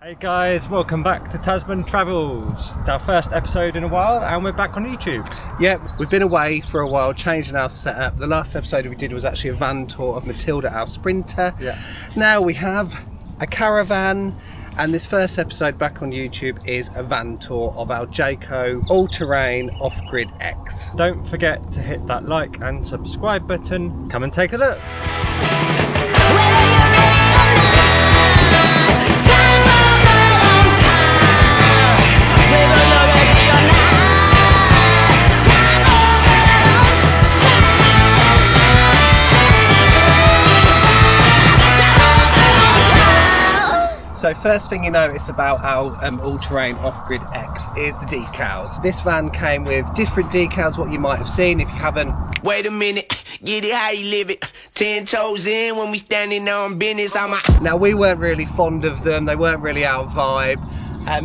Hey guys, welcome back to Tasman Travels. It's our first episode in a while and we're back on YouTube. Yeah, we've been away for a while, changing our setup. The last episode we did was actually a van tour of Matilda, our Sprinter. Yeah. Now we have a Caravan, and this first episode back on YouTube is a van tour of our Jayco All-Terrain Off-Grid X. Don't forget to hit that like and subscribe button. Come and take a look. So first thing you notice about our All-Terrain Off-Grid X is the decals. This van came with different decals, what you might have seen. If you haven't, wait a minute, get it how you live it. 10 toes in when we standing on business. Now we weren't really fond of them, they weren't really our vibe.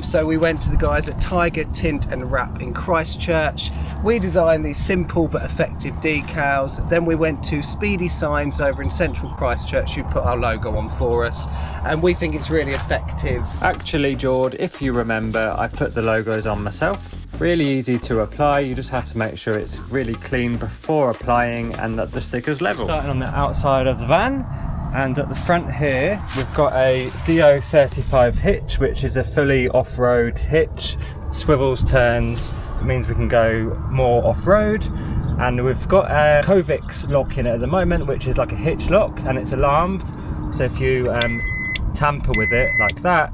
So we went to the guys at Tiger Tint and Wrap in Christchurch. We designed these simple but effective decals. Then we went to Speedy Signs over in central Christchurch, who put our logo on for us. And we think it's really effective. Actually, Jord, if you remember, I put the logos on myself. Really easy to apply, you just have to make sure it's really clean before applying and that the sticker's level. Starting on the outside of the van. And at the front here, we've got a DO35 hitch, which is a fully off-road hitch. Swivels, turns, it means we can go more off-road. And we've got a Covix lock in it at the moment, which is like a hitch lock, and it's alarmed. So if you tamper with it like that,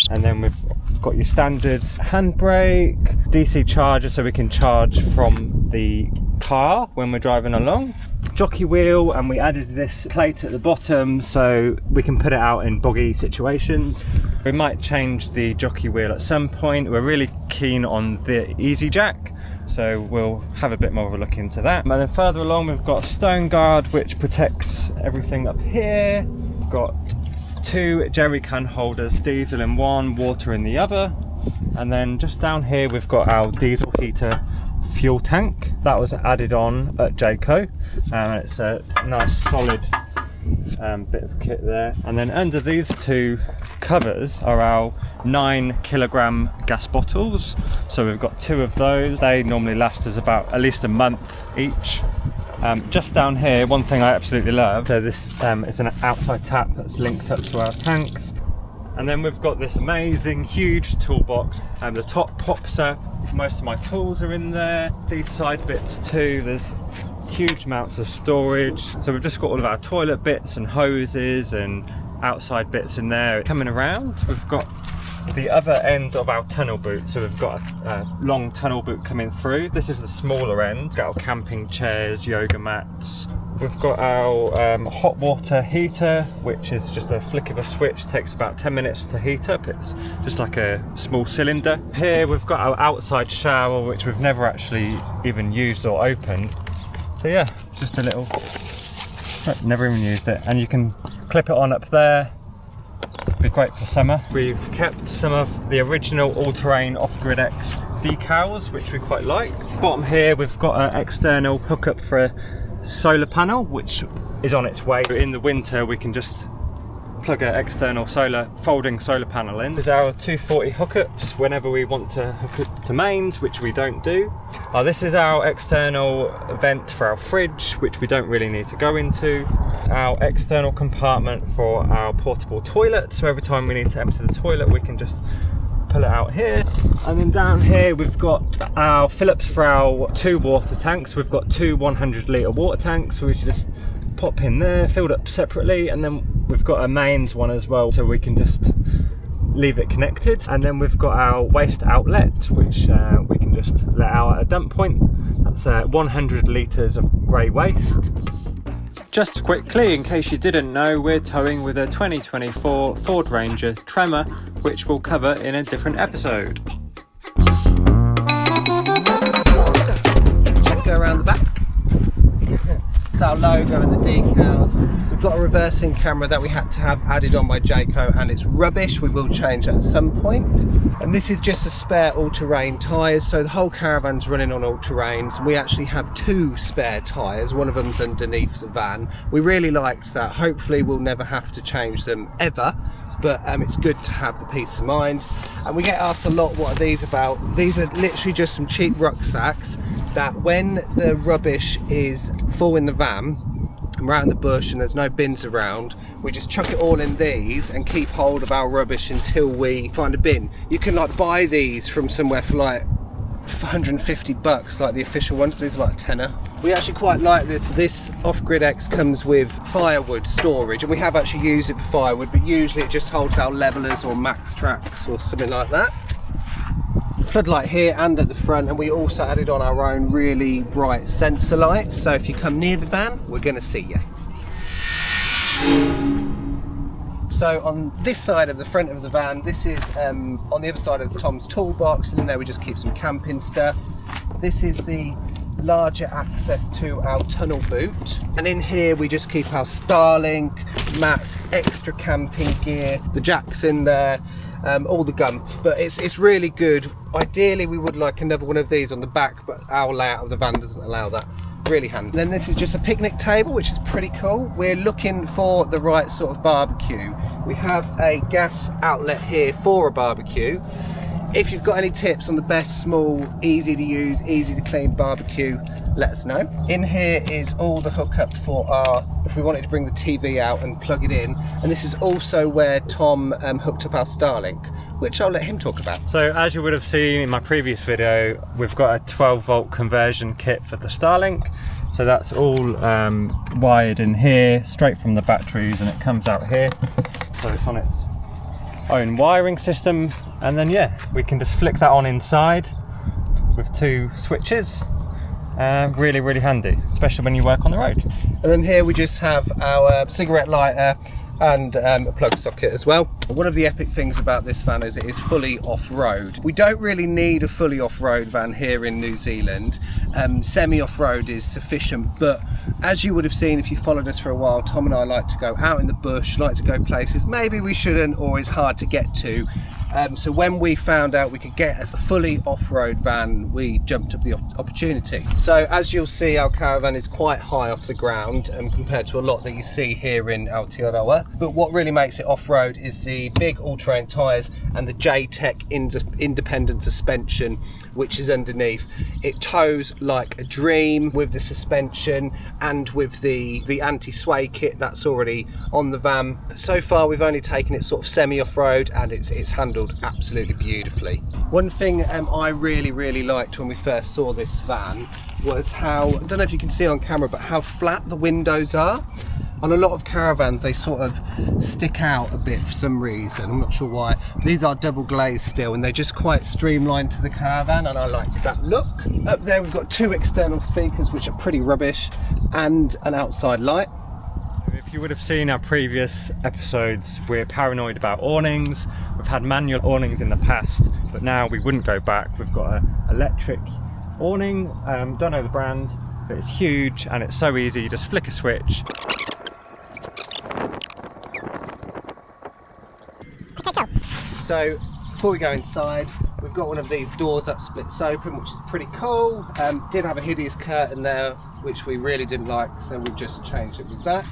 and then we've got your standard handbrake, DC charger so we can charge from the car when we're driving along. Jockey wheel, and we added this plate at the bottom so we can put it out in boggy situations. We might change the jockey wheel at some point. We're really keen on the Easy Jack, so we'll have a bit more of a look into that. And then further along we've got a stone guard which protects everything up here. We've got two jerry can holders, diesel in one, water in the other. And then just down here we've got our diesel heater fuel tank that was added on at Jayco, and it's a nice solid bit of kit there. And then under these two covers are our 9 kilogram gas bottles, so we've got two of those. They normally last us about at least a month each. Just down here, one thing I absolutely love, so this is an outside tap that's linked up to our tanks. And then we've got this amazing huge toolbox, and the top pops up. Most of my tools are in there. These side bits too, there's huge amounts of storage. So we've just got all of our toilet bits and hoses and outside bits in there. Coming around, we've got the other end of our tunnel boot. So we've got a long tunnel boot coming through. This is the smaller end. We've got our camping chairs, yoga mats. We've got our hot water heater, which is just a flick of a switch, takes about 10 minutes to heat up. It's just like a small cylinder. Here we've got our outside shower, which we've never actually even used or opened. So yeah, just a little, never even used it. And you can clip it on up there. Be great for summer. We've kept some of the original All-Terrain Off-Grid X decals, which we quite liked. Bottom here we've got an external hookup for a solar panel, which is on its way. In the winter we can just plug an external folding solar panel in. This is our 240 hookups whenever we want to hook it to mains, which we don't do. This is our external vent for our fridge, which we don't really need to go into. Our external compartment for our portable toilet, so every time we need to empty the toilet we can just pull it out here. And then down here we've got our fill-ups for our 2 water tanks. We've got 2 100-litre water tanks, so we should just pop in there, filled up separately. And then we've got a mains one as well, so we can just leave it connected. And then we've got our waste outlet, which we can just let out at a dump point. That's 100 litres of grey waste. Just quickly, in case you didn't know, we're towing with a 2024 Ford Ranger Tremor, which we'll cover in a different episode. let's go around the back. It's our logo and the decals. We've got a reversing camera that we had to have added on by Jayco, and it's rubbish. We will change that at some point. And this is just a spare all-terrain tyres, so the whole caravan's running on all-terrains. We actually have 2 spare tyres, one of them's underneath the van. We really liked that. Hopefully we'll never have to change them ever. but it's good to have the peace of mind. And we get asked a lot, what are these about? These are literally just some cheap rucksacks that when the rubbish is full in the van and we're out in the bush and there's no bins around, we just chuck it all in these and keep hold of our rubbish until we find a bin. You can like buy these from somewhere for like 150 bucks, like the official ones, but it's like a tenner. We actually quite like this. This Off-Grid X comes with firewood storage, and we have actually used it for firewood, but usually it just holds our levelers or max tracks or something like that. Floodlight here and at the front, and we also added on our own really bright sensor lights, so if you come near the van, we're going to see you. So on this side of the front of the van, this is on the other side of Tom's toolbox, and in there we just keep some camping stuff. This is the larger access to our tunnel boot, and in here we just keep our Starlink, mats, extra camping gear, the jacks in there, all the gumph, but it's really good. Ideally we would like another one of these on the back, but our layout of the van doesn't allow that. Really handy. Then this is just a picnic table, which is pretty cool. We're looking for the right sort of barbecue. We have a gas outlet here for a barbecue. If you've got any tips on the best small, easy to use, easy to clean barbecue, let us know. In here is all the hookup for our, if we wanted to bring the TV out and plug it in. And this is also where Tom hooked up our Starlink, which I'll let him talk about. So as you would have seen in my previous video, we've got a 12 volt conversion kit for the Starlink. So that's all wired in here, straight from the batteries, and it comes out here. So it's on its own wiring system, and then yeah, we can just flick that on inside with two switches. Really, really handy, especially when you work on the road. And then here we just have our cigarette lighter and a plug socket as well. One of the epic things about this van is it is fully off-road. We don't really need a fully off-road van here in New Zealand. Semi-off-road is sufficient, but as you would have seen if you followed us for a while, Tom and I like to go out in the bush, like to go places maybe we shouldn't or is hard to get to. So when we found out we could get a fully off-road van, we jumped up the opportunity. So as you'll see, our Caravan is quite high off the ground compared to a lot that you see here in Aotearoa. But what really makes it off-road is the big all-terrain tyres and the Jayco independent suspension, which is underneath. It tows like a dream with the suspension and with the anti-sway kit that's already on the van. So far we've only taken it sort of semi-off-road, and it's handled absolutely beautifully. One thing I really liked when we first saw this van was how, I don't know if you can see on camera, but how flat the windows are. On a lot of Caravans they sort of stick out a bit for some reason, I'm not sure why. These are double glazed still, and they're just quite streamlined to the Caravan, and I like that look. Up there we've got two external speakers which are pretty rubbish, and an outside light. If you would have seen our previous episodes, we're paranoid about awnings. We've had manual awnings in the past, but now we wouldn't go back. We've got an electric awning, don't know the brand, but it's huge and it's so easy. You just flick a switch. Okay, go. So before we go inside, we've got one of these doors that splits open, which is pretty cool. Did have a hideous curtain there, which we really didn't like, so we've just changed it with that.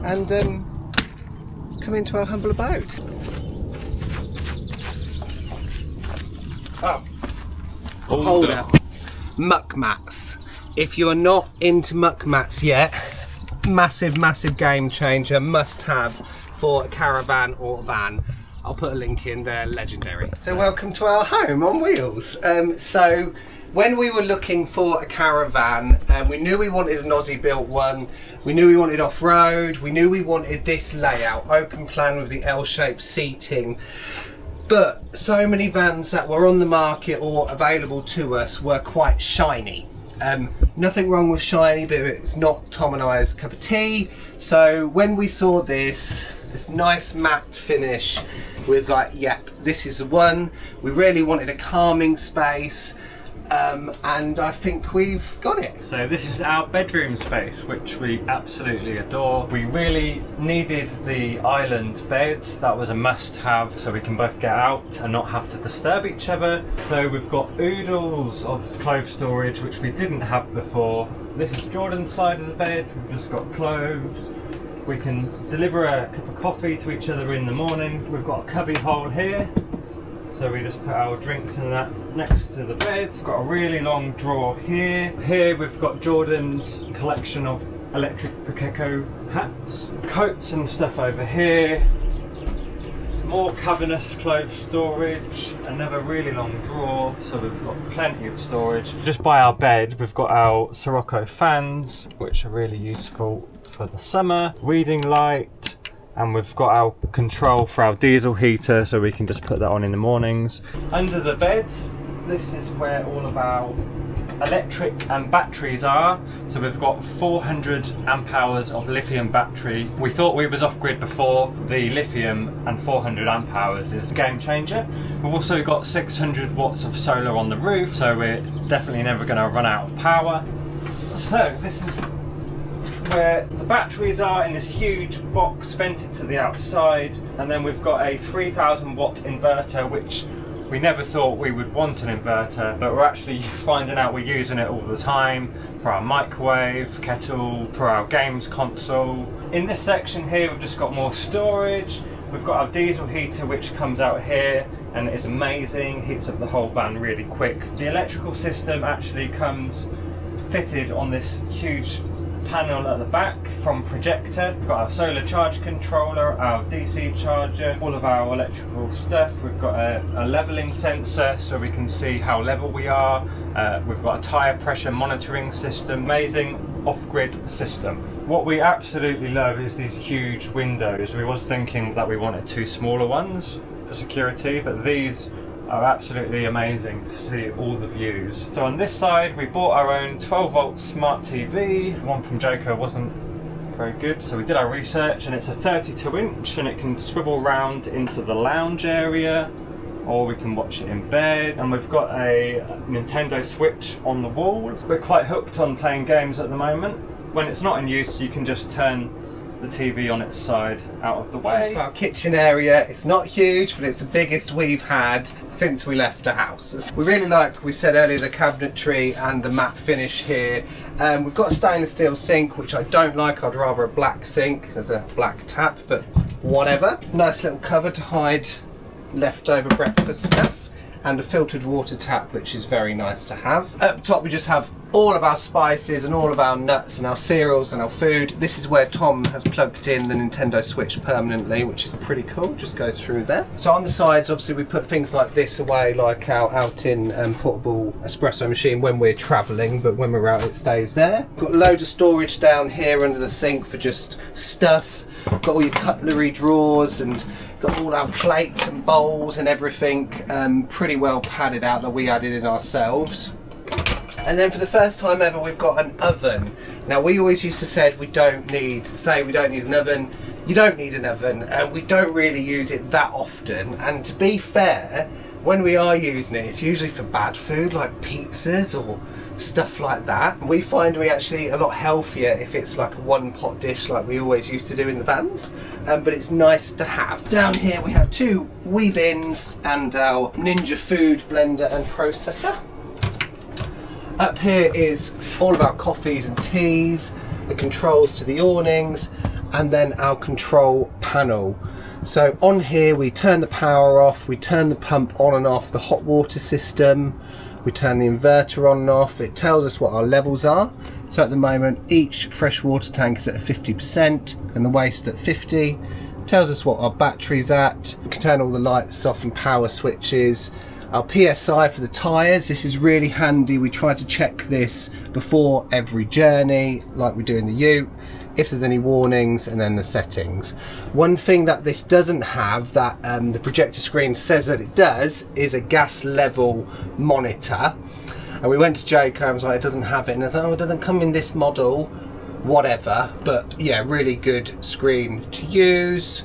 And come into our humble abode. Oh, hold up. Muck mats. If you are not into muck mats yet, massive game changer, must have for a Caravan or van. I'll put a link in there, legendary. So welcome to our home on wheels. So when we were looking for a Caravan, we knew we wanted an Aussie built one, we knew we wanted off-road, we knew we wanted this layout, open plan with the L-shaped seating. But so many vans that were on the market or available to us were quite shiny. Nothing wrong with shiny, but it's not Tom and I's cup of tea. So when we saw this nice matte finish, we was like, yep, this is the one. We really wanted a calming space, and I think we've got it. So this is our bedroom space, which we absolutely adore. We really needed the island bed. That was a must-have, so we can both get out and not have to disturb each other. So we've got oodles of clothes storage, which we didn't have before. This is Jordan's side of the bed. We've just got clothes. We can deliver a cup of coffee to each other in the morning. We've got a cubby hole here, so we just put our drinks in that next to the bed. We've got a really long drawer here. Here we've got Jordan's collection of electric Jayco hats. Coats and stuff over here. More cavernous clothes storage, another really long drawer, so we've got plenty of storage. Just by our bed we've got our Sirocco fans, which are really useful for the summer, reading light, and we've got our control for our diesel heater, so we can just put that on in the mornings. Under the bed, this is where all of our electric and batteries are. So we've got 400 amp hours of lithium battery. We thought we was off-grid before. The lithium and 400 amp hours is a game changer. We've also got 600 watts of solar on the roof, so we're definitely never going to run out of power. So this is where the batteries are, in this huge box vented to the outside, and then we've got a 3000 watt inverter, which we never thought we would want an inverter, but we're actually finding out we're using it all the time for our microwave, kettle, for our games console. In this section here we've just got more storage. We've got our diesel heater, which comes out here and it is amazing, heats up the whole van really quick. The electrical system actually comes fitted on this huge panel at the back from Projector. We've got our solar charge controller, our DC charger, all of our electrical stuff. We've got a leveling sensor so we can see how level we are. We've got a tyre pressure monitoring system. Amazing off-grid system. What we absolutely love is these huge windows. We was thinking that we wanted 2 smaller ones for security, but these are absolutely amazing to see all the views. So on this side we bought our own 12 volt smart TV. The one from Jayco wasn't very good, so we did our research, and it's a 32 inch and it can swivel round into the lounge area, or we can watch it in bed. And we've got a Nintendo Switch on the wall. We're quite hooked on playing games at the moment. When it's not in use you can just turn the TV on its side out of the way. Our kitchen area, it's not huge, but it's the biggest we've had since we left the house. We really like, we said earlier, the cabinetry and the matte finish here. We've got a stainless steel sink, which I don't like. I'd rather a black sink. There's a black tap, but whatever. Nice little cover to hide leftover breakfast stuff, and a filtered water tap, which is very nice to have. Up top we just have all of our spices and all of our nuts and our cereals and our food. This is where Tom has plugged in the Nintendo Switch permanently, which is pretty cool, just goes through there. So on the sides obviously we put things like this away, like our out-in portable espresso machine when we're travelling, but when we're out it stays there. Got a load of storage down here under the sink for just stuff. Got all your cutlery drawers and got all our plates and bowls and everything pretty well padded out that we added in ourselves. And then for the first time ever we've got an oven. Now we always used to say we don't need an oven. You don't need an oven, and we don't really use it that often. And to be fair, when we are using it, it's usually for bad food like pizzas or stuff like that. We find we actually eat a lot healthier if it's like a 1-pot dish like we always used to do in the vans, but it's nice to have. Down here we have 2 wee bins and our Ninja food blender and processor. Up here is all of our coffees and teas, the controls to the awnings, and then our control panel. So on here we turn the power off, we turn the pump on and off, the hot water system, we turn the inverter on and off. It tells us what our levels are. So at the moment each fresh water tank is at 50% and the waste at 50. It tells us what our battery's at. We can turn all the lights off and power switches. Our PSI for the tyres, this is really handy. We try to check this before every journey like we do in the ute, if there's any warnings, and then the settings. One thing that this doesn't have that the projector screen says that it does is a gas level monitor. And we went to Jayco and was like, it doesn't have it, and I thought, oh, it doesn't come in this model, whatever. But yeah, really good screen to use.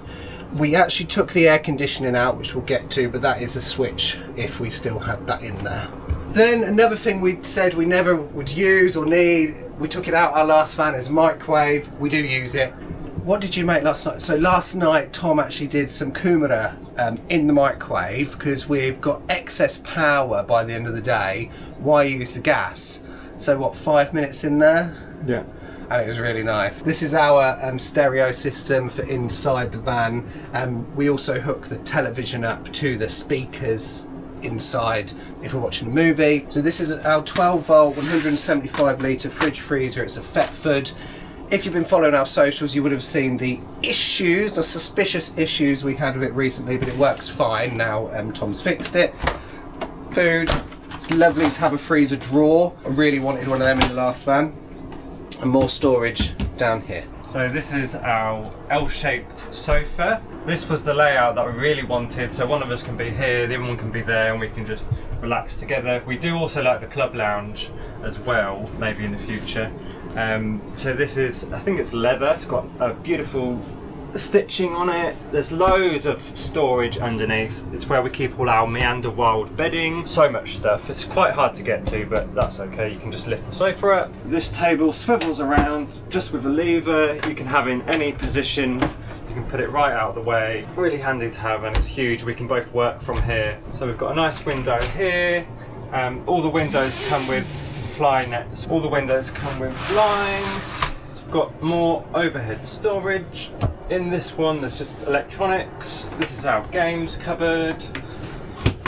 We actually took the air conditioning out, which we'll get to, but that is a switch if we still had that in there. Then another thing we said we never would use or need, we took it out our last van, is microwave. We do use it. What did you make last night? So last night Tom actually did some kumara in the microwave because we've got excess power by the end of the day. Why use the gas? So what, 5 minutes in there? Yeah. and it was really nice. This is our stereo system for inside the van. We also hook the television up to the speakers inside if we're watching a movie. So this is our 12 volt 175 litre fridge freezer. It's a Thetford. If you've been following our socials, you would have seen the issues, the suspicious issues we had with it recently, but it works fine now. Tom's fixed it. Food. It's lovely to have a freezer drawer. I really wanted one of them in the last van. And more storage down here. So this is our L-shaped sofa. This was the layout that we really wanted, so one of us can be here, the other one can be there, and we can just relax together. We do also like the club lounge as well, maybe in the future. So this is, I think it's leather. It's got a beautiful stitching on it. There's loads of storage underneath. It's where we keep all our Meander Wild bedding. So much stuff. It's quite hard to get to, but that's okay. You can just lift the sofa up. This table swivels around just with a lever. You can have in any position. You can put it right out of the way. Really handy to have, and it's huge. We can both work from here. So we've got a nice window here. All the windows come with fly nets. All the windows come with blinds. We've got more overhead storage. In this one there's just electronics. This is our games cupboard,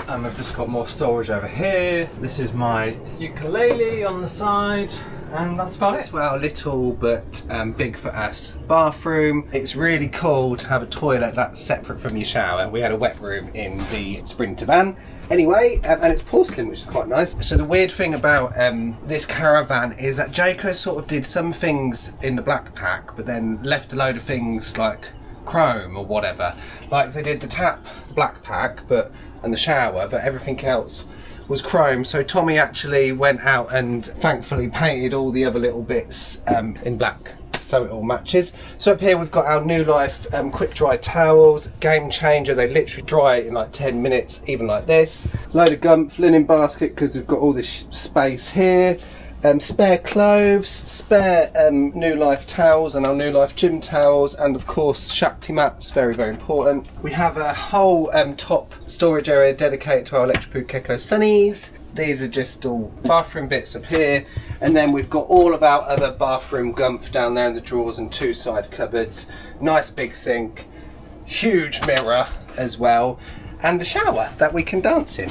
and we've just got more storage over here. This is my ukulele on the side, and that's about it. Well, little but big for us bathroom. It's really cool to have a toilet that's separate from your shower. We had a wet room in the Sprinter van. Anyway, and it's porcelain, which is quite nice. So the weird thing about this Caravan is that Jayco sort of did some things in the black pack, but then left a load of things like chrome or whatever. Like they did the tap, the black pack, and the shower, but everything else was chrome. So Tommy actually went out and thankfully painted all the other little bits in black, so it all matches. So up here we've got our New Life quick dry towels, game changer. They literally dry in like 10 minutes, even like this. Load of Gumph linen basket because we've got all this space here. Spare clothes, spare New Life towels and our New Life gym towels, and of course Shakti mats, very important. We have a whole top storage area dedicated to our Electric Gecko Sunnies. These are just all bathroom bits up here, and then we've got all of our other bathroom Gumph down there in the drawers and two side cupboards. Nice big sink, huge mirror as well, and a shower that we can dance in.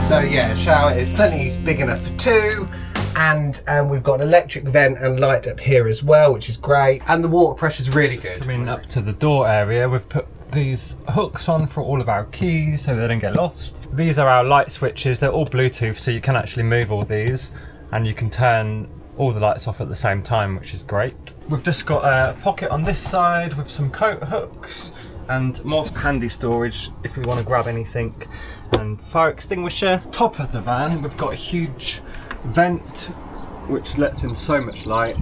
So yeah, shower is plenty big enough for two, and we've got an electric vent and light up here as well, which is great, and the water pressure's really good. Coming up to the door area, we've put these hooks on for all of our keys so they don't get lost. These are our light switches. They're all Bluetooth, so you can actually move all these, and you can turn all the lights off at the same time, which is great. We've just got a pocket on this side with some coat hooks and more handy storage if we want to grab anything, and fire extinguisher. Top of the van we've got a huge vent which lets in so much light.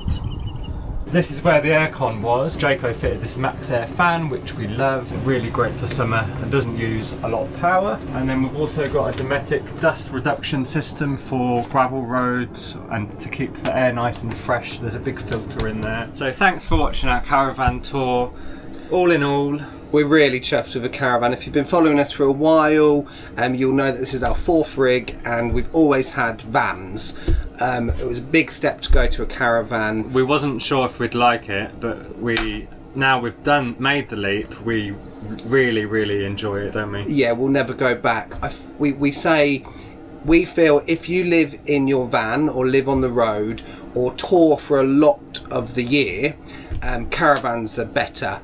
This is where the aircon was. Jayco fitted this Max Air fan, which we love. Really great for summer and doesn't use a lot of power. And then we've also got a Dometic dust reduction system for gravel roads and to keep the air nice and fresh. There's a big filter in there. So thanks for watching our caravan tour. All in all, we're really chuffed with the Caravan. If you've been following us for a while, you'll know that this is our fourth rig, and we've always had vans. It was a big step to go to a Caravan. We wasn't sure if we'd like it, but now we've made the leap. We really enjoy it, don't we? Yeah, we'll never go back. We feel if you live in your van or live on the road or tour for a lot of the year, Caravans are better.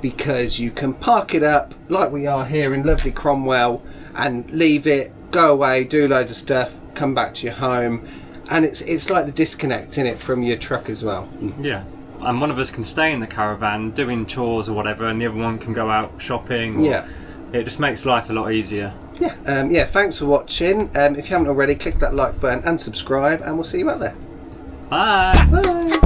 Because you can park it up like we are here in lovely Cromwell and leave it, go away, do loads of stuff, come back to your home, and it's like the disconnect in it from your truck as well. Yeah, and one of us can stay in the Caravan doing chores or whatever, and the other one can go out shopping. Yeah, it just makes life a lot easier. Yeah, yeah. Thanks for watching. If you haven't already, click that like button and subscribe, and we'll see you out there. Bye. Bye.